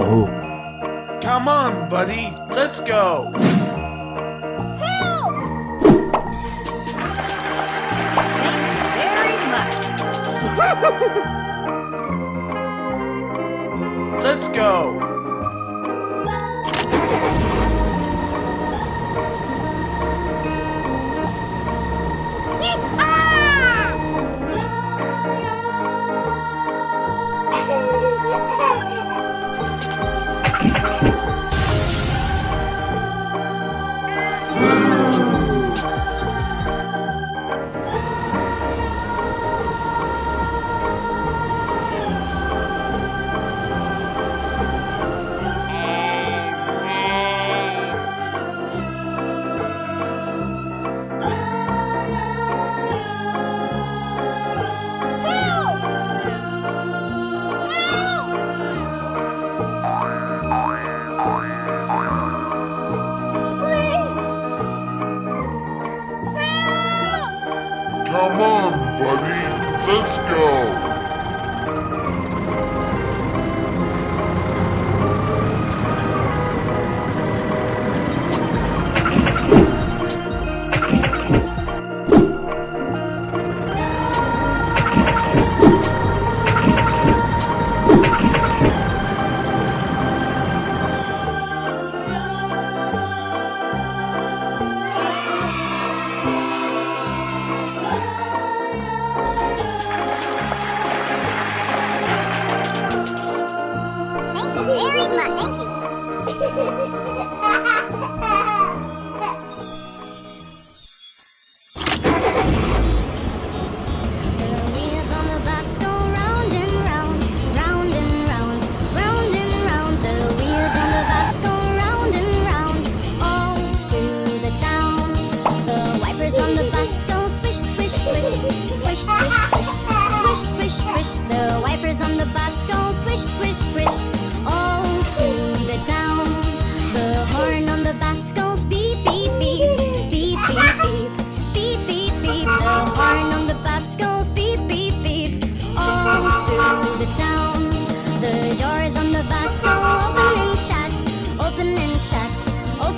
Oh. Come on, buddy. Let's go. Help! Thank you very much. Let's go. Come on, buddy. Let's go.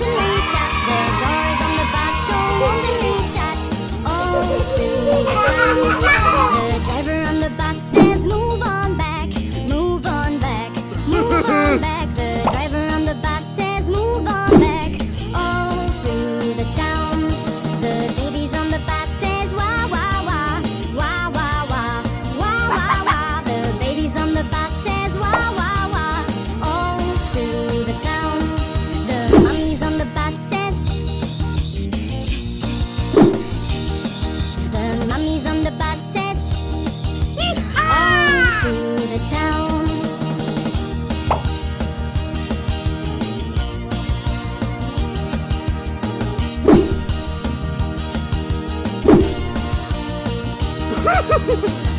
open and shut. The doors on the bus go open and shut. All through the town. The driver on the bus says, move on back, move on back, move on back. The driver on the bus says, move on back. All through the town. The babies on the bus says, wah wah wah, wah wah wah, wah wah wah. The babies on the bus says, wah wah wah. All through the town. The mummies on the bus says, shh shh shh shh shh shh. The mummies on the bus says, shh shh shh. All through the town. Ha ha ha!